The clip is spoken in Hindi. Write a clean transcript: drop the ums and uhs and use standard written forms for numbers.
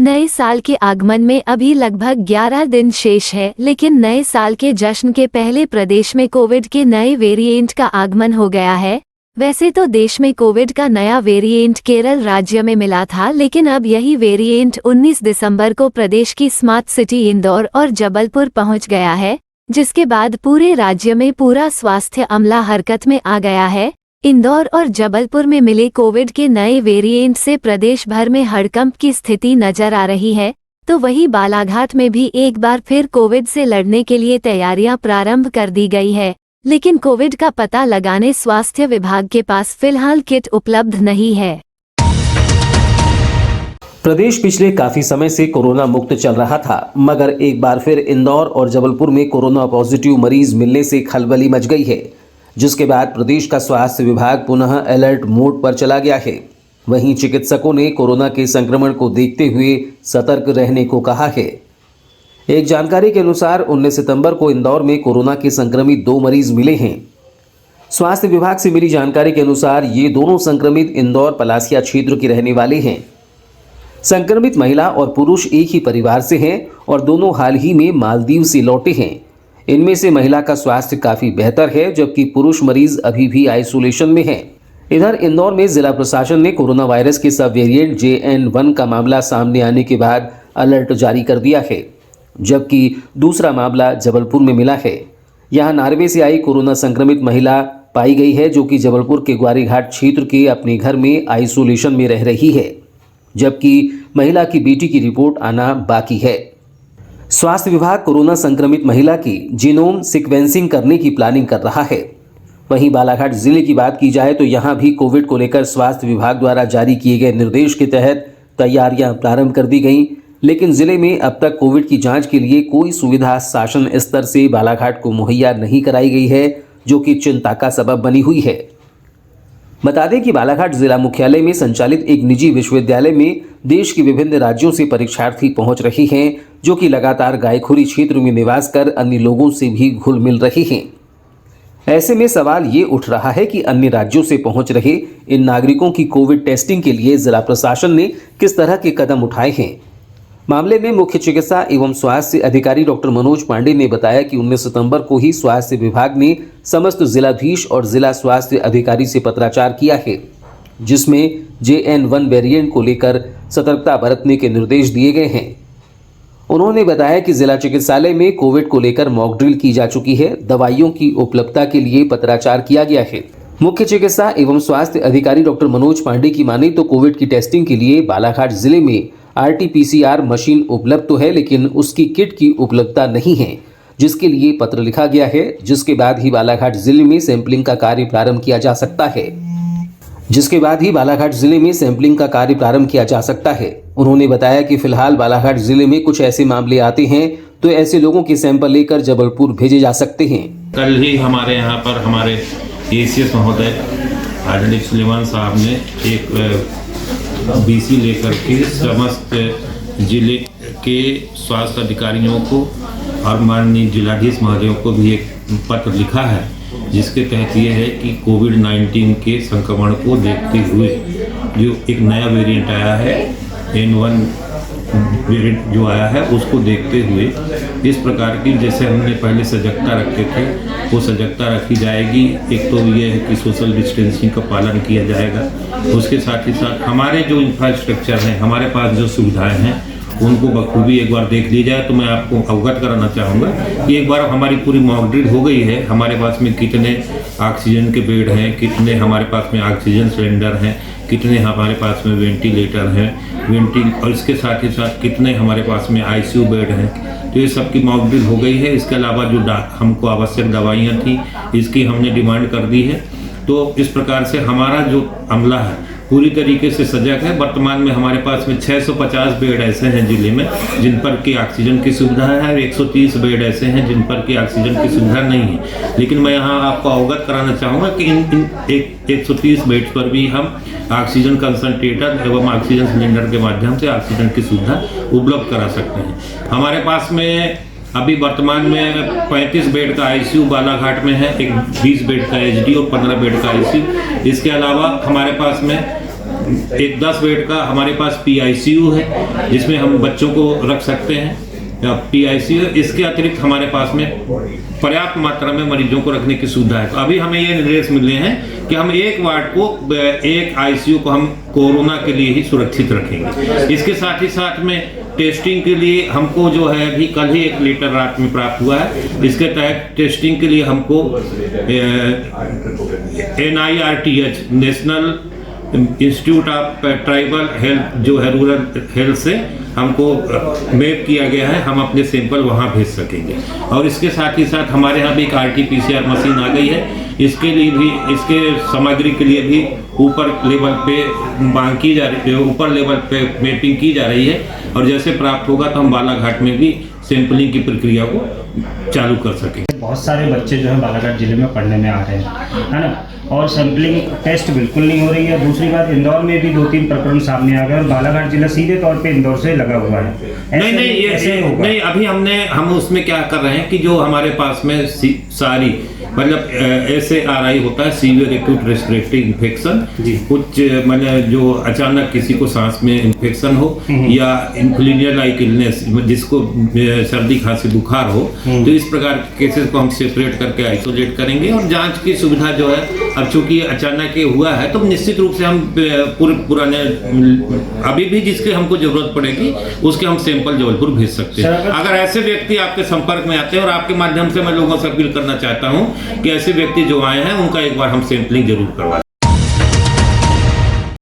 नए साल के आगमन में अभी लगभग 11 दिन शेष है, लेकिन नए साल के जश्न के पहले प्रदेश में कोविड के नए वेरिएंट का आगमन हो गया है। वैसे तो देश में कोविड का नया वेरिएंट केरल राज्य में मिला था, लेकिन अब यही वेरिएंट 19 दिसंबर को प्रदेश की स्मार्ट सिटी इंदौर और जबलपुर पहुंच गया है, जिसके बाद पूरे राज्य में पूरा स्वास्थ्य अमला हरकत में आ गया है। इंदौर और जबलपुर में मिले कोविड के नए वेरिएंट से प्रदेश भर में हड़कंप की स्थिति नजर आ रही है, तो वहीं बालाघाट में भी एक बार फिर कोविड से लड़ने के लिए तैयारियां प्रारंभ कर दी गई है, लेकिन कोविड का पता लगाने स्वास्थ्य विभाग के पास फिलहाल किट उपलब्ध नहीं है। प्रदेश पिछले काफी समय से कोरोना मुक्त चल रहा था, मगर एक बार फिर इंदौर और जबलपुर में कोरोना पॉजिटिव मरीज मिलने से खलबली मच गई है, जिसके बाद प्रदेश का स्वास्थ्य विभाग पुनः अलर्ट मोड पर चला गया है। वहीं चिकित्सकों ने कोरोना के संक्रमण को देखते हुए सतर्क रहने को कहा है। एक जानकारी के अनुसार 19 सितंबर को इंदौर में कोरोना के संक्रमित 2 मरीज मिले हैं। स्वास्थ्य विभाग से मिली जानकारी के अनुसार ये दोनों संक्रमित इंदौर पलासिया क्षेत्र के रहने वाले हैं। संक्रमित महिला और पुरुष एक ही परिवार से हैं और दोनों हाल ही में मालदीव से लौटे हैं। इनमें से महिला का स्वास्थ्य काफी बेहतर है, जबकि पुरुष मरीज अभी भी आइसोलेशन में है। इधर इंदौर में जिला प्रशासन ने कोरोना वायरस के सब वेरिएंट JN1 का मामला सामने आने के बाद अलर्ट जारी कर दिया है, जबकि दूसरा मामला जबलपुर में मिला है। यहां नार्वे से आई कोरोना संक्रमित महिला पाई गई है, जो कि जबलपुर के ग्वारीघाट क्षेत्र के अपने घर में आइसोलेशन में रह रही है, जबकि महिला की बेटी की रिपोर्ट आना बाकी है। स्वास्थ्य विभाग कोरोना संक्रमित महिला की जीनोम सीक्वेंसिंग करने की प्लानिंग कर रहा है। वहीं बालाघाट जिले की बात की जाए तो यहां भी कोविड को लेकर स्वास्थ्य विभाग द्वारा जारी किए गए निर्देश के तहत तैयारियां प्रारंभ कर दी गईं, लेकिन जिले में अब तक कोविड की जांच के लिए कोई सुविधा शासन स्तर से बालाघाट को मुहैया नहीं कराई गई है, जो कि चिंता का सबब बनी हुई है। बता दें कि बालाघाट जिला मुख्यालय में संचालित एक निजी विश्वविद्यालय में देश के विभिन्न राज्यों से परीक्षार्थी पहुंच रहे हैं, जो कि लगातार गायखुरी क्षेत्र में निवास कर अन्य लोगों से भी घुल मिल रहे हैं। ऐसे में सवाल ये उठ रहा है कि अन्य राज्यों से पहुंच रहे इन नागरिकों की कोविड टेस्टिंग के लिए जिला प्रशासन ने किस तरह के कदम उठाए हैं। मामले में मुख्य चिकित्सा एवं स्वास्थ्य अधिकारी डॉक्टर मनोज पांडे ने बताया कि 19 सितंबर को ही स्वास्थ्य विभाग ने समस्त जिलाधीश और जिला स्वास्थ्य अधिकारी से पत्राचार किया है, जिसमें JN1 वेरिएंट को लेकर सतर्कता बरतने के निर्देश दिए गए हैं। उन्होंने बताया कि जिला चिकित्सालय में कोविड को लेकर मॉक ड्रिल की जा चुकी है। दवाइयों की उपलब्धता के लिए पत्राचार किया गया है। मुख्य चिकित्सा एवं स्वास्थ्य अधिकारी डॉक्टर मनोज पांडे की माने तो कोविड की टेस्टिंग के लिए बालाघाट जिले में RT-PCR मशीन उपलब्ध तो है, लेकिन उसकी किट की उपलब्धता नहीं है, जिसके लिए पत्र लिखा गया है, जिसके बाद ही बालाघाट जिले में सैंपलिंग का कार्य प्रारंभ किया जा सकता है। उन्होंने बताया कि फिलहाल बालाघाट जिले में कुछ ऐसे मामले आते हैं तो ऐसे लोगों के सैंपल लेकर जबलपुर भेजे जा सकते हैं। कल ही हमारे यहाँ पर हमारे ACS महोदय आदरणीय सुलेमान साहब ने एक BC लेकर के समस्त जिले के स्वास्थ्य अधिकारियों को और माननीय जिलाधीश महोदयों को भी एक पत्र लिखा है, जिसके तहत ये है कि कोविड-19 के संक्रमण को देखते हुए जो एक नया वेरिएंट आया है, N1 वेरिएंट जो आया है, उसको देखते हुए इस प्रकार की जैसे हमने पहले सजगता रखे थे वो सजगता रखी जाएगी। एक तो ये है कि सोशल डिस्टेंसिंग का पालन किया जाएगा, उसके साथ ही साथ हमारे जो इंफ्रास्ट्रक्चर हैं, हमारे पास जो सुविधाएं हैं, उनको बखूबी एक बार देख ली जाए। तो मैं आपको अवगत कराना चाहूँगा कि एक बार हमारी पूरी मॉक ड्रिल हो गई है। हमारे पास में कितने ऑक्सीजन के बेड हैं, कितने हमारे पास में ऑक्सीजन सिलेंडर हैं, कितने हमारे पास में वेंटिलेटर हैं, और इसके साथ ही साथ कितने हमारे पास में ICU बेड हैं। तो ये सब की मॉक ड्रिल हो गई है। इसके अलावा जो हमको आवश्यक दवाइयाँ थी, इसकी हमने डिमांड कर दी है। तो इस प्रकार से हमारा जो अमला है पूरी तरीके से सजग है। वर्तमान में हमारे पास में 650 बेड ऐसे हैं जिले में जिन पर की ऑक्सीजन की सुविधा है और 130 बेड ऐसे हैं जिन पर की ऑक्सीजन की सुविधा नहीं है। लेकिन मैं यहाँ आपको अवगत कराना चाहूँगा कि इन 130 बेड पर भी हम ऑक्सीजन कंसंट्रेटर एवं ऑक्सीजन सिलेंडर के माध्यम से ऑक्सीजन की सुविधा उपलब्ध करा सकते हैं। हमारे पास में अभी वर्तमान में 35 बेड का ICU बालाघाट में है, एक 20 बेड का HD और 15 बेड का ICU। इसके अलावा हमारे पास में एक 10 बेड का हमारे पास PICU है जिसमें हम बच्चों को रख सकते हैं, PICU। इसके अतिरिक्त हमारे पास में पर्याप्त मात्रा में मरीजों को रखने की सुविधा है। तो अभी हमें ये निर्देश मिले हैं कि हम एक वार्ड को, एक ICU को हम कोरोना के लिए ही सुरक्षित रखेंगे। इसके साथ ही साथ में टेस्टिंग के लिए हमको जो है अभी कल ही एक लेटर रात में प्राप्त हुआ है। इसके तहत टेस्टिंग के लिए हमको NIRTH, national institute of tribal health जो है रूरल हेल्थ से हमको मैप किया गया है, हम अपने सैंपल वहाँ भेज सकेंगे। और इसके साथ ही साथ हमारे यहाँ भी एक RT-PCR मशीन आ गई है। इसके लिए भी, इसके सामग्री के लिए भी ऊपर लेवल पे मांग की जा रही है, ऊपर लेवल पे मैपिंग की जा रही है। और जैसे प्राप्त होगा तो हम बालाघाट में भी सैंपलिंग की प्रक्रिया को चालू कर सकेंगे। बहुत सारे बच्चे जो है बालाघाट जिले में पढ़ने में आ रहे हैं, है ना, और सैंपलिंग टेस्ट बिल्कुल नहीं हो रही है। दूसरी बात, इंदौर में भी 2-3 प्रकरण सामने आ गए और बालाघाट जिला सीधे तौर पे इंदौर से लगा हुआ है। नहीं, अभी हम उसमें क्या कर रहे हैं कि जो हमारे पास में सारी मतलब SARI होता है, सीवियर एक्यूट रेस्पिरेटरी इन्फेक्शन, कुछ मतलब जो अचानक किसी को सांस में इन्फेक्शन हो या इन्फ्लुएंजा लाइक इलनेस, जिसको सर्दी खांसी बुखार हो, तो इस प्रकार के केसेस को हम सेपरेट करके आइसोलेट करेंगे। और जांच की सुविधा जो है, अब चूंकि अचानक ये हुआ है तो निश्चित रूप से हम पुराने अभी भी जिसके हमको जरूरत पड़ेगी उसके हम सैंपल जबलपुर भेज सकते हैं। अगर ऐसे व्यक्ति आपके संपर्क में आते हैं, और आपके माध्यम से मैं लोगों से अपील करना चाहता हूं कि ऐसे व्यक्ति जो आए हैं उनका एक बार हम सैंपलिंग जरूर करवा